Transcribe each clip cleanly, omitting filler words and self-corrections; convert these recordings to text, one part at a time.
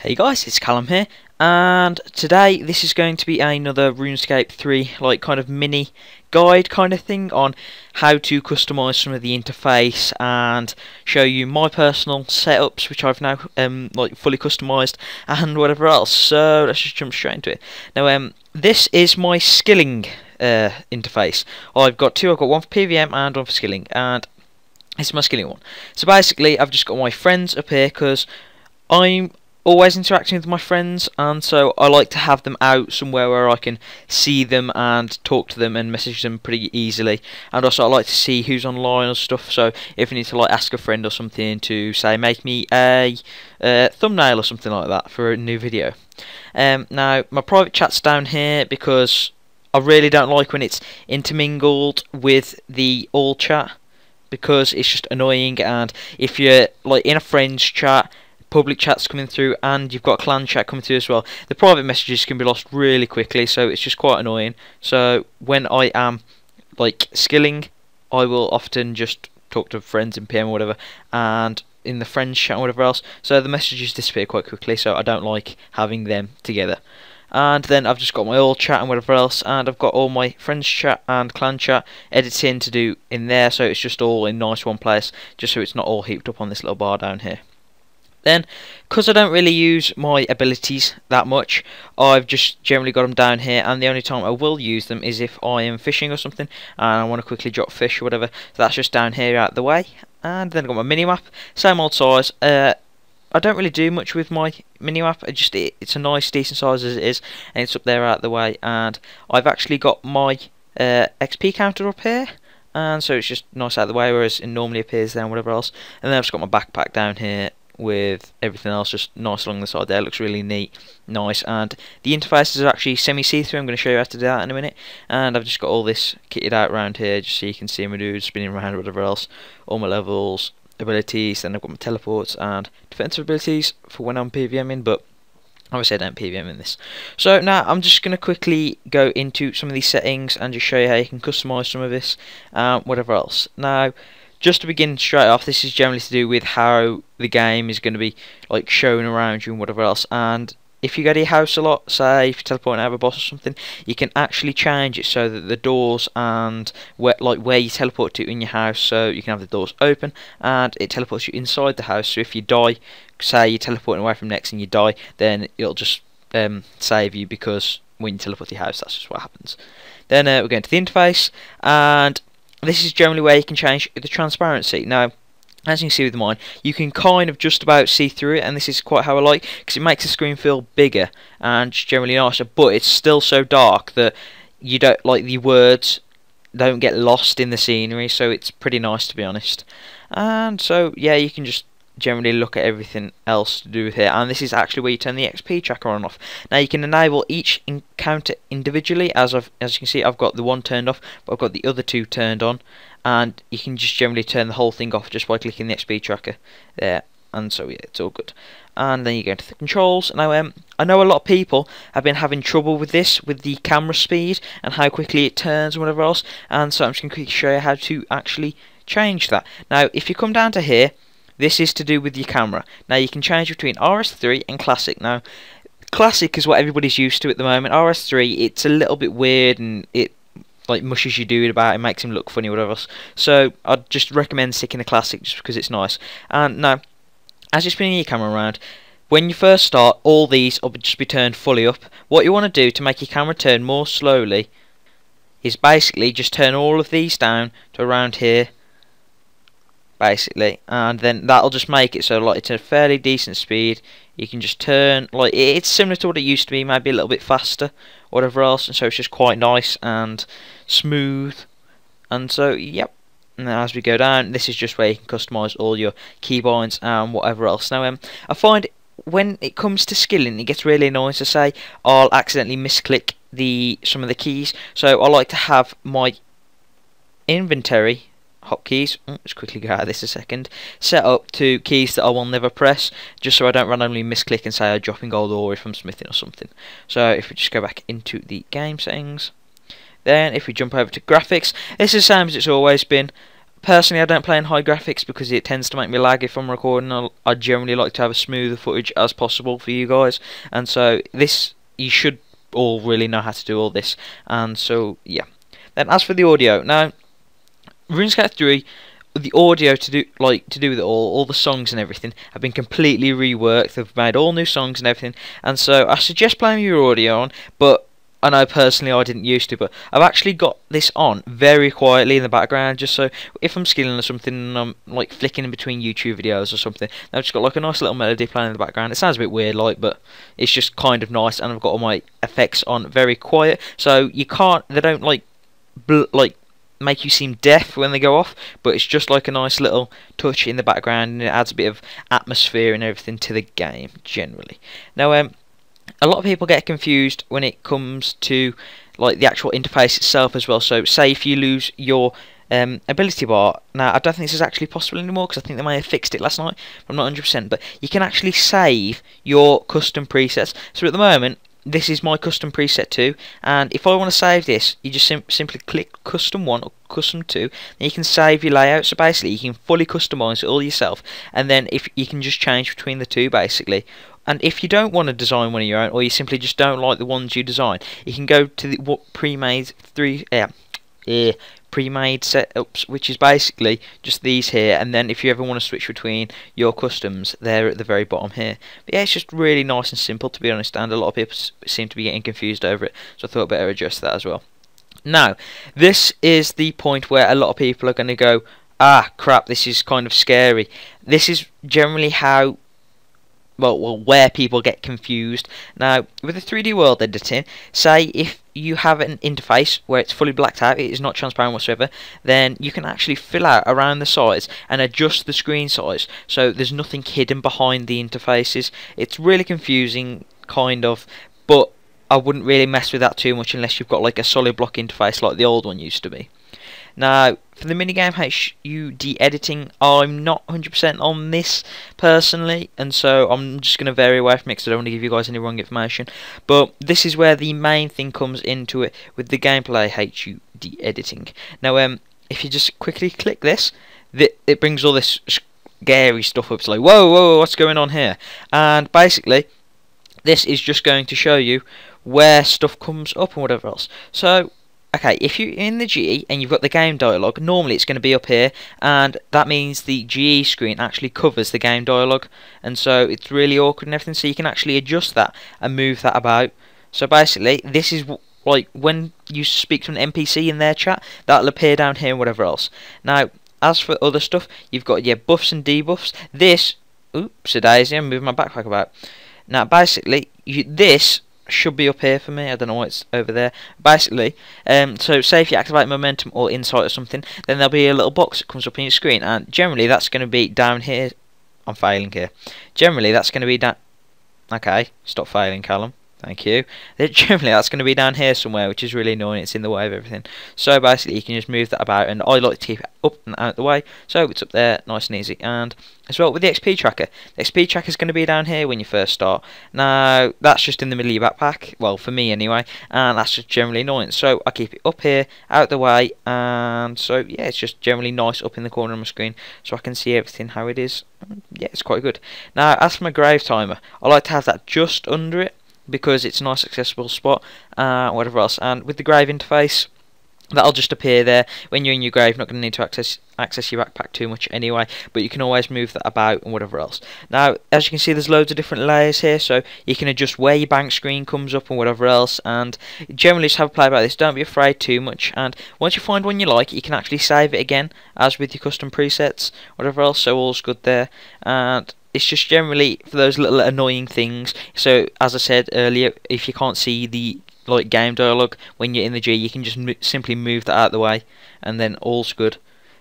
Hey guys, it's Callum here, and today this is going to be another Runescape 3 kind of mini guide kind of thing on how to customise some of the interface and show you my personal setups which I've now fully customised and whatever else. So let's just jump straight into it. Now this is my skilling interface. I've got one for PVM and one for skilling, and it's my skilling one. So basically I've just got my friends up here because I'm always interacting with my friends, and so I like to have them out somewhere where I can see them and talk to them and message them pretty easily. And also I like to see who's online or stuff, so if I need to ask a friend or something to say make me a thumbnail or something like that for a new video. Now my private chat's down here because I really don't like when it's intermingled with the all chat, because it's just annoying. And if you're in a friends chat, public chat's coming through and you've got a clan chat coming through as well, the private messages can be lost really quickly, so it's just quite annoying. So when I am skilling, I will often just talk to friends in PM or whatever, and in the friends chat or whatever else, so the messages disappear quite quickly, so I don't like having them together. And then I've just got my all chat and whatever else, and I've got all my friends chat and clan chat editing to do in there, so it's just all in nice one place, just so it's not all heaped up on this little bar down here. Then, because I don't really use my abilities that much, I've just generally got them down here, and the only time I will use them is if I am fishing or something and I want to quickly drop fish or whatever. So that's just down here out the way. And then I've got my minimap, same old size. I don't really do much with my minimap, it's a nice decent size as it is, and it's up there out the way. And I've actually got my XP counter up here, and so it's just nice out the way, whereas it normally appears there and whatever else. And then I've just got my backpack down here with everything else just nice along the side there. It looks really neat, nice, and the interfaces are actually semi-see-through. I'm going to show you how to do that in a minute. And I've just got all this kitted out around here just so you can see my dudes spinning around or whatever else, all my levels, abilities. Then I've got my teleports and defensive abilities for when I'm PVMing, but obviously I don't PVM in this. So now I'm just going to quickly go into some of these settings and just show you how you can customise some of this, whatever else. Now, just to begin straight off, this is generally to do with how the game is going to be shown around you and whatever else. And if you go to your house a lot, say if you teleport out of a boss or something, you can actually change it so that the doors and where you teleport to in your house, so you can have the doors open and it teleports you inside the house. So if you die, say you're teleporting away from next and you die, then it'll just save you, because when you teleport to your house, that's just what happens. Then we're going to the interface, and this is generally where you can change the transparency. Now, as you can see with mine, you can kind of just about see through it, and this is quite how I like, because it makes the screen feel bigger and generally nicer, but it's still so dark that you don't the words don't get lost in the scenery, so it's pretty nice, to be honest. And so yeah, you can just generally look at everything else to do with here, and this is actually where you turn the XP tracker on and off. Now you can enable each encounter individually, as you can see I've got the one turned off, but I've got the other two turned on, and you can just generally turn the whole thing off just by clicking the XP tracker there, and so yeah, it's all good. And then you go into the controls. Now I know a lot of people have been having trouble with this, with the camera speed and how quickly it turns and whatever else, and so I'm just going to quickly show you how to actually change that. Now if you come down to here, this is to do with your camera. Now you can change between RS3 and Classic. Now Classic is what everybody's used to at the moment. RS3, it's a little bit weird and it mushes your dude about, it makes him look funny or whatever else. So I'd just recommend sticking to Classic just because it's nice. And now, as you're spinning your camera around, when you first start, all these will just be turned fully up. What you want to do to make your camera turn more slowly is basically just turn all of these down to around here, basically, and then that'll just make it so it's a fairly decent speed. You can just turn it's similar to what it used to be, maybe a little bit faster, whatever else, and so it's just quite nice and smooth. And so yep, and then as we go down, this is just where you can customise all your keybinds and whatever else. Now I find when it comes to skilling, it gets really annoying to say I'll accidentally misclick some of the keys, so I like to have my inventory hotkeys, let's quickly go out of this a second, set up to keys that I will never press, just so I don't randomly misclick and say I'm dropping gold ore if I'm smithing or something. So if we just go back into the game settings, then if we jump over to graphics, it's the same as it's always been. Personally, I don't play in high graphics because it tends to make me lag if I'm recording. I generally like to have as smoother footage as possible for you guys, and so this, you should all really know how to do all this. And so yeah. Then as for the audio, now RuneScape 3, the audio to do with it all the songs and everything have been completely reworked. They've made all new songs and everything, and so I suggest playing your audio on. But I know personally I didn't used to, but I've actually got this on very quietly in the background, just so if I'm skilling or something and I'm like flicking in between YouTube videos or something, I've just got like a nice little melody playing in the background. It sounds a bit weird, like, but it's just kind of nice, and I've got all my effects on very quiet, so they don't like make you seem deaf when they go off, but it's just like a nice little touch in the background, and it adds a bit of atmosphere and everything to the game generally. Now, a lot of people get confused when it comes to like the actual interface itself as well. So say if you lose your ability bar, now I don't think this is actually possible anymore because I think they may have fixed it last night, I'm not 100%, but you can actually save your custom presets. So at the moment this is my custom preset 2, and if I want to save this, you just simply click custom 1 or custom 2, and you can save your layout. So basically you can fully customize it all yourself, and then if you can just change between the two basically. And if you don't want to design one of your own, or you simply just don't like the ones you design, you can go to the pre-made pre-made setups, which is basically just these here, and then if you ever want to switch between your customs, they're at the very bottom here. But yeah, it's just really nice and simple, to be honest, and a lot of people seem to be getting confused over it, so I thought I'd better adjust that as well. Now, this is the point where a lot of people are going to go, ah crap, this is kind of scary. This is generally how where people get confused. Now, with the 3D world editing, say if you have an interface where it's fully blacked out, it is not transparent whatsoever, then you can actually fill out around the sides and adjust the screen size so there's nothing hidden behind the interfaces. It's really confusing, kind of, but I wouldn't really mess with that too much unless you've got like a solid block interface like the old one used to be. Now, for the minigame HUD editing, I'm not 100% on this personally, and so I'm just going to vary away from it because I don't want to give you guys any wrong information. But this is where the main thing comes into it with the gameplay HUD editing. Now, if you just quickly click this, it brings all this scary stuff up. It's like, whoa, whoa, what's going on here? And basically, this is just going to show you where stuff comes up and whatever else. So, okay, if you're in the GE and you've got the game dialogue, normally it's going to be up here, and that means the GE screen actually covers the game dialogue, and so it's really awkward and everything, so you can actually adjust that and move that about. So basically, this is like when you speak to an NPC in their chat, that'll appear down here and whatever else. Now, as for other stuff, you've got your buffs and debuffs. This, oops, a daisy, I'm moving my backpack about. Now, basically, this should be up here for me. I don't know why it's over there. Basically, so say if you activate momentum or insight or something, then there'll be a little box that comes up on your screen, and generally that's going to be down here. I'm failing here. Generally that's going to be down. Okay, stop failing, Callum. Thank you. Generally that's going to be down here somewhere, which is really annoying. It's in the way of everything. So basically you can just move that about, and I like to keep it up and out of the way, so it's up there nice and easy. And as well with the XP tracker, the XP tracker is going to be down here when you first start. Now that's just in the middle of your backpack, well for me anyway, and that's just generally annoying, so I keep it up here out of the way, and so yeah, it's just generally nice up in the corner of my screen so I can see everything how it is. Yeah, it's quite good. Now as for my grave timer, I like to have that just under it because it's a nice accessible spot, whatever else. And with the grave interface, that'll just appear there when you're in your grave. Not going to need to access your backpack too much anyway, but you can always move that about and whatever else. Now, as you can see, there's loads of different layers here, so you can adjust where your bank screen comes up and whatever else. And generally, just have a play about this. Don't be afraid too much. And once you find one you like, you can actually save it again, as with your custom presets, whatever else. So all's good there. And it's just generally for those little annoying things. So as I said earlier, if you can't see the like game dialogue when you're in the G, you can just simply move that out of the way, and then all's good.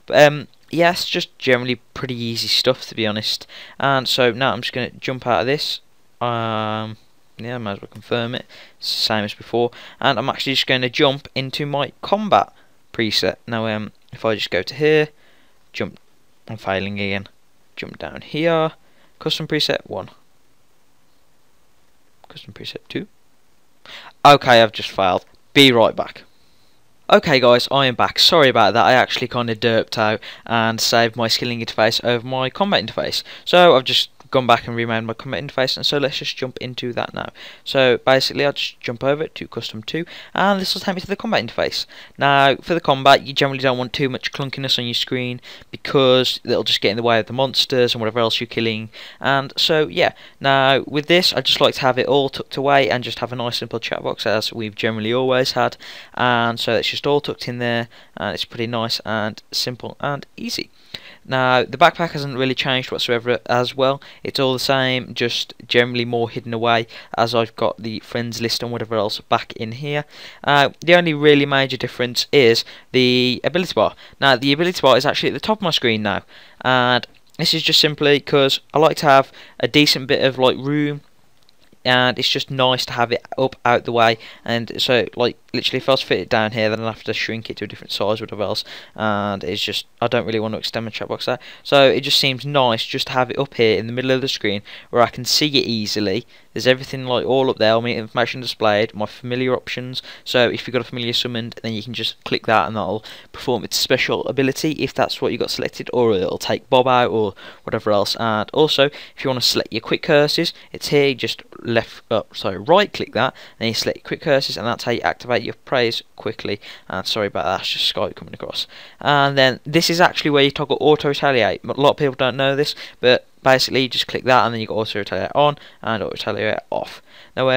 But yeah, it's just generally pretty easy stuff, to be honest. And so now I'm just going to jump out of this. Yeah, I might as well confirm it. It's the same as before, and I'm actually just going to jump into my combat preset. Now, if I just go to here, jump, I'm failing again. Jump down here. Custom preset 1. Custom preset 2. Okay, I've just failed. Be right back. Okay guys, I am back. Sorry about that, I actually kind of derped out and saved my skilling interface over my combat interface. So I've just gone back and remade my combat interface, and so let's just jump into that now. So basically I'll just jump over to custom 2 and this will take me to the combat interface. Now for the combat you generally don't want too much clunkiness on your screen because it'll just get in the way of the monsters and whatever else you're killing, and so yeah. Now with this I just like to have it all tucked away and just have a nice simple chat box as we've generally always had, and so it's just all tucked in there and it's pretty nice and simple and easy. Now the backpack hasn't really changed whatsoever as well, it's all the same, just generally more hidden away as I've got the friends list and whatever else back in here. The only really major difference is the ability bar. Now the ability bar is actually at the top of my screen now, and this is just simply because I like to have a decent bit of like room, and it's just nice to have it up out the way, and so like literally if I was to fit it down here then I'd have to shrink it to a different size or whatever else, and it's just I don't really want to extend my chat box there, so it just seems nice just to have it up here in the middle of the screen where I can see it easily. There's everything like all up there, all my information displayed, my familiar options, so if you've got a familiar summoned then you can just click that and that'll perform its special ability if that's what you got selected, or it'll take Bob out or whatever else. And also if you want to select your quick curses, it's here, just right click that, then you select quick curses, and that's how you activate your praise quickly. And sorry about that, that's just Skype coming across. And then this is actually where you toggle auto retaliate. A lot of people don't know this, but basically you just click that and then you got auto retaliate on and auto retaliate off. Now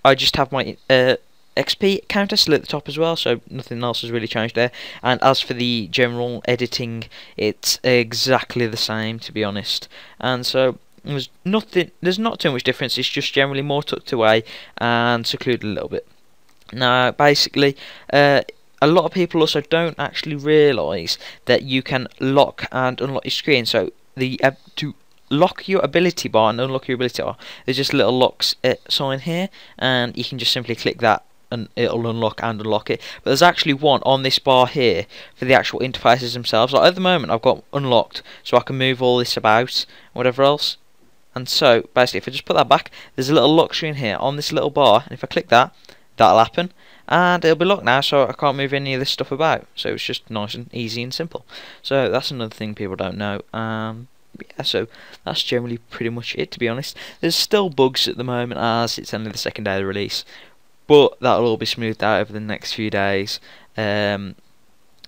I just have my XP counter still at the top as well, so nothing else has really changed there. And as for the general editing, it's exactly the same, to be honest, and so there's not too much difference. It's just generally more tucked away and secluded a little bit. Now basically a lot of people also don't actually realise that you can lock and unlock your screen. So to lock your ability bar and unlock your ability bar, there's just a little lock sign here, and you can just simply click that and it'll unlock and unlock it. But there's actually one on this bar here for the actual interfaces themselves. Like at the moment I've got unlocked so I can move all this about, whatever else. And so basically if I just put that back, there's a little lock screen here on this little bar, and if I click that, that'll happen and it'll be locked now, so I can't move any of this stuff about. So it's just nice and easy and simple. So that's another thing people don't know. Yeah, so that's generally pretty much it, to be honest. There's still bugs at the moment as it's only the second day of the release, but that'll all be smoothed out over the next few days.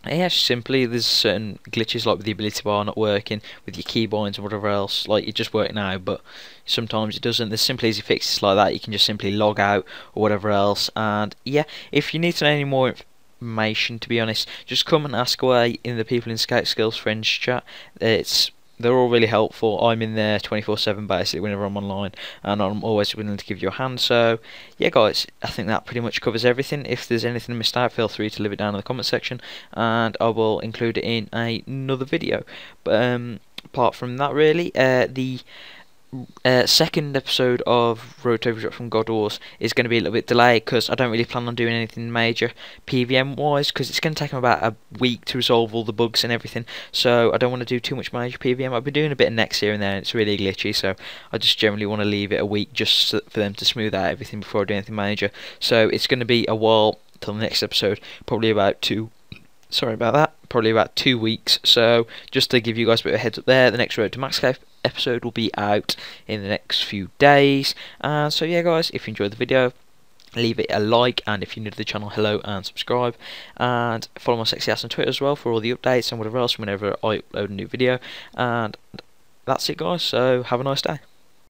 Yeah, simply there's certain glitches like with the ability bar not working, with your keybinds and whatever else. Like it just works now, but sometimes it doesn't. There's simply easy fixes like that. You can just simply log out or whatever else. And yeah, if you need to know any more information, to be honest, just come and ask away in the People in Scout Skills Friends chat. They're all really helpful. I'm in there 24/7 basically whenever I'm online, and I'm always willing to give you a hand. So yeah guys, I think that pretty much covers everything. If there's anything missed out, feel free to leave it down in the comment section and I will include it in another video. But apart from that really, the second episode of Road to Overwatch from God Wars is going to be a little bit delayed because I don't really plan on doing anything major PVM wise, because it's going to take them about a week to resolve all the bugs and everything, so I don't want to do too much major PVM. I've been doing a bit of next here and there and it's really glitchy, so I just generally want to leave it a week just for them to smooth out everything before I do anything major. So it's going to be a while till the next episode, probably about probably about 2 weeks. So just to give you guys a bit of a heads up there, the next Road to Maxcape episode will be out in the next few days. So yeah guys, if you enjoyed the video, leave it a like, and if you're new to the channel, hello and subscribe, and follow my sexy ass on Twitter as well for all the updates and whatever else whenever I upload a new video. And that's it guys, so have a nice day.